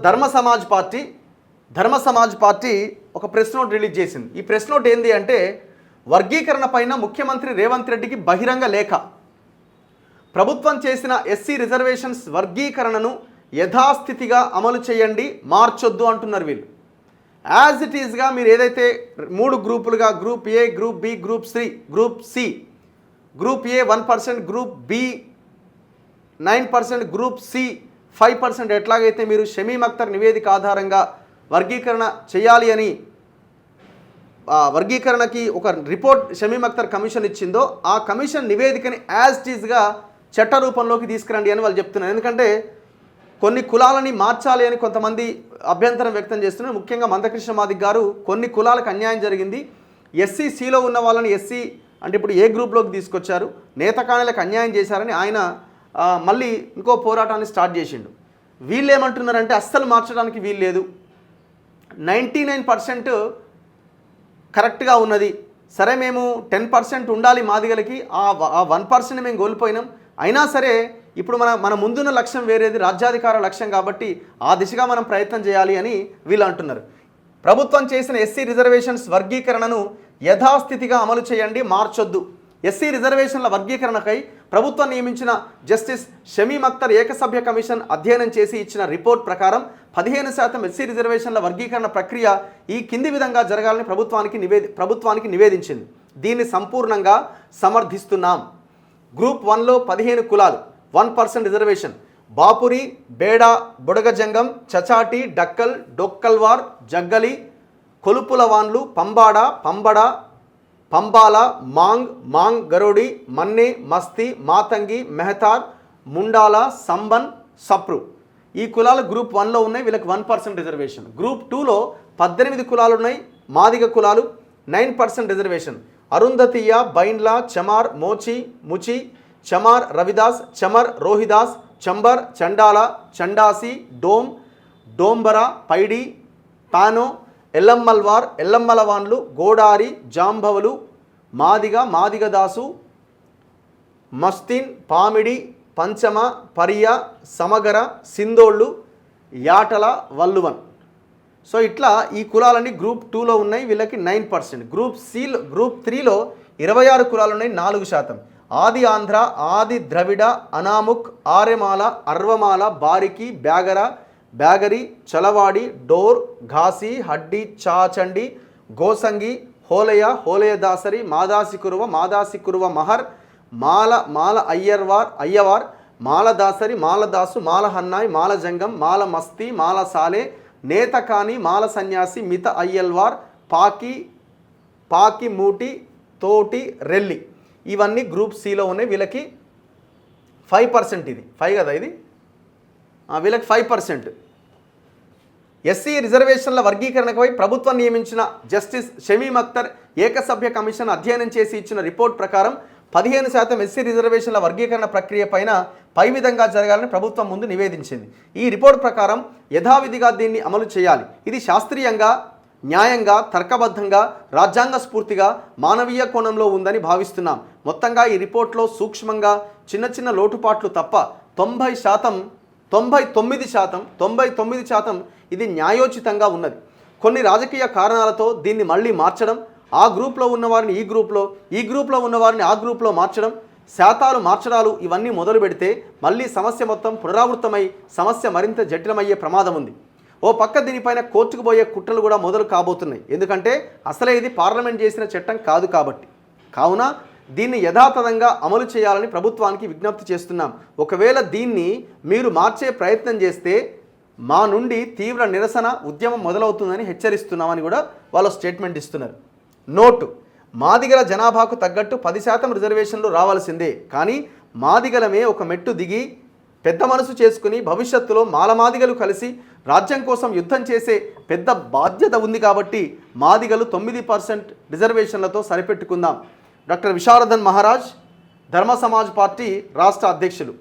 ధర్మ సమాజ్ పార్టీ ఒక press note release చేసింది. ఈ ప్రెస్ నోట్ ఏంది అంటే వర్గీకరణ పైన ముఖ్యమంత్రి రేవంత్ రెడ్డికి బహిరంగ లేఖ. ప్రభుత్వం చేసిన ఎస్సీ రిజర్వేషన్స్ వర్గీకరణను యథాస్థితిగా అమలు చేయండి, మార్చొద్దు అంటున్నారు వీళ్ళు. యాజ్ ఇట్ ఈజ్గా మీరు ఏదైతే 3 గ్రూపులుగా group A, group B, group C, group A 1%, group B 9%, group C 5% ఎట్లాగైతే మీరు షమీమ్ అఖ్తర్ నివేదిక ఆధారంగా వర్గీకరణ చేయాలి అని వర్గీకరణకి ఒక రిపోర్ట్ షమీమ్ అఖ్తర్ కమిషన్ ఇచ్చిందో ఆ కమిషన్ నివేదికని యాజ్ ఇట్ ఈజ్గా చట్ట రూపంలోకి తీసుకురండి అని వాళ్ళు చెప్తున్నారు. ఎందుకంటే కొన్ని కులాలని మార్చాలి అని కొంతమంది అభ్యంతరం వ్యక్తం చేస్తున్నారు. ముఖ్యంగా మందకృష్ణ మాదిక్ గారు కొన్ని కులాలకు అన్యాయం జరిగింది, ఎస్సీసీలో ఉన్న వాళ్ళని ఎస్సీ అంటే ఇప్పుడు ఏ గ్రూప్లోకి తీసుకొచ్చారు, నేతకాణులకు అన్యాయం చేశారని ఆయన మళ్ళీ ఇంకో పోరాటాన్ని స్టార్ట్ చేసిండు. వీళ్ళు ఏమంటున్నారంటే అస్సలు మార్చడానికి వీలు లేదు, 99% కరెక్ట్గా ఉన్నది, సరే మేము 10% ఉండాలి మాదిగలకి, ఆ 1% మేము కోల్పోయినాం, అయినా సరే ఇప్పుడు మన ముందున్న లక్ష్యం వేరేది, రాజ్యాధికార లక్ష్యం, కాబట్టి ఆ దిశగా మనం ప్రయత్నం చేయాలి అని వీళ్ళు అంటున్నారు. ప్రభుత్వం చేసిన ఎస్సీ రిజర్వేషన్స్ వర్గీకరణను యథాస్థితిగా అమలు చేయండి, మార్చొద్దు. ఎస్సీ రిజర్వేషన్ల వర్గీకరణకై ప్రభుత్వం నియమించిన జస్టిస్ షమీమ్ అఖ్తర్ ఏకసభ్య కమిషన్ అధ్యయనం చేసి ఇచ్చిన రిపోర్ట్ ప్రకారం 15% ఎస్సీ రిజర్వేషన్ల వర్గీకరణ ప్రక్రియ ఈ కింది విధంగా జరగాలని ప్రభుత్వానికి నివేదించింది. దీన్ని సంపూర్ణంగా సమర్థిస్తున్నాం. గ్రూప్ 1లో 15 కులాలు, 1% రిజర్వేషన్: బాపురి, బేడా, బుడగజంగం, చచాటి, డక్కల్, డొక్కల్వార్, జగ్గలి, కొలుపులవాన్లు, పంబాడ, పంబడ, పంబాల, మాంగ్ గరోడి, మన్నే, మస్తి, మాతంగి, మెహతార్, ముండాల, సంబన్, సప్రు ఈ కులాలు గ్రూప్ 1లో ఉన్నాయి, వీళ్ళకి 1% రిజర్వేషన్. గ్రూప్ 2లో 18 కులాలు ఉన్నాయి, మాదిగ కులాలు 9% రిజర్వేషన్: అరుంధతీయ, బైండ్లా, చమార్, మోచి, ముచి, చమార్, రవిదాస్, చమర్, రోహిదాస్, చంబర్, చండాల, చండాసి, డోంబర, పైడి, పానో, ఎల్లమ్మల్వార్, ఎల్లమ్మలవాన్లు, గోడారి, జాంబవలు, మాదిగదాసు, మస్తీన్, పామిడి, పంచమ, పరియ, సమగర, సిందోళ్ళు, యాటల, వల్లువన్. సో ఇట్లా ఈ కులాలన్నీ గ్రూప్ 2లో ఉన్నాయి, వీళ్ళకి 9%. గ్రూప్ 3లో 26 కులాలు ఉన్నాయి, 4%. ఆది ఆంధ్ర, ఆది ద్రవిడ, అనాముక్, ఆర్యమాల, అర్వమాల, బారికి, బ్యాగరి, చలవాడి, డోర్, ఘాసి, హడ్డి, చాచండి, గోసంగి, హోలయ దాసరి, మాదాసి కురువ, మహర్, మాల అయ్యవార్, మాలదాసరి, మాలదాసు, మాల హన్నాయ్, మాల జంగం, మాల మస్తి, మాల సాలే, నేతకాని, మాల సన్యాసి, మిత అయ్యల్వార్, పాకి మూటి, తోటి, రెల్లి ఇవన్నీ గ్రూప్ సిలో ఉన్నాయి. వీళ్ళకి 5%, ఇది 5 కదా, ఇది వీళ్ళకి 5%. ఎస్సీ రిజర్వేషన్ల వర్గీకరణపై ప్రభుత్వం నియమించిన జస్టిస్ షమీమ్ అఖ్తర్ ఏకసభ్య కమిషన్ అధ్యయనం చేసి ఇచ్చిన రిపోర్ట్ ప్రకారం 15% ఎస్సీ రిజర్వేషన్ల వర్గీకరణ ప్రక్రియ పై విధంగా జరగాలని ప్రభుత్వం ముందు నివేదించింది. ఈ రిపోర్ట్ ప్రకారం యథావిధిగా దీన్ని అమలు చేయాలి. ఇది శాస్త్రీయంగా, న్యాయంగా, తర్కబద్ధంగా, రాజ్యాంగ స్ఫూర్తిగా, మానవీయ కోణంలో ఉందని భావిస్తున్నాం. మొత్తంగా ఈ రిపోర్ట్లో సూక్ష్మంగా చిన్న లోటుపాట్లు తప్ప 99% ఇది న్యాయోచితంగా ఉన్నది. కొన్ని రాజకీయ కారణాలతో దీన్ని మళ్ళీ మార్చడం, ఆ గ్రూప్లో ఉన్నవారిని ఈ గ్రూప్లో ఉన్నవారిని ఆ గ్రూప్లో మార్చడం, శాతాలు మార్చడాలు ఇవన్నీ మొదలు పెడితే మళ్ళీ సమస్య మొత్తం పునరావృతమై సమస్య మరింత జటిలమయ్యే ప్రమాదం ఉంది. ఓ పక్క దీనిపైన కోర్టుకు పోయే కుట్రలు కూడా మొదలు కాబోతున్నాయి. ఎందుకంటే అసలే ఇది పార్లమెంట్ చేసిన చట్టం కాదు కాబట్టి. కావున దీన్ని యథాతథంగా అమలు చేయాలని ప్రభుత్వానికి విజ్ఞప్తి చేస్తున్నాం. ఒకవేళ దీన్ని మీరు మార్చే ప్రయత్నం చేస్తే మా నుండి తీవ్ర నిరసన ఉద్యమం మొదలవుతుందని హెచ్చరిస్తున్నామని కూడా వాళ్ళు స్టేట్మెంట్ ఇస్తున్నారు. నోటు: మాదిగల జనాభాకు తగ్గట్టు 10% రిజర్వేషన్లు రావాల్సిందే, కానీ మాదిగలమే ఒక మెట్టు దిగి పెద్ద మనసు చేసుకుని భవిష్యత్తులో మాదిగలు కలిసి రాజ్యం కోసం యుద్ధం చేసే పెద్ద బాధ్యత ఉంది కాబట్టి మాదిగలు 9% రిజర్వేషన్లతో సరిపెట్టుకుందాం. డాక్టర్ విశారదన్ మహారాజ్, ధర్మ సమాజ్ పార్టీ రాష్ట్ర అధ్యక్షులు.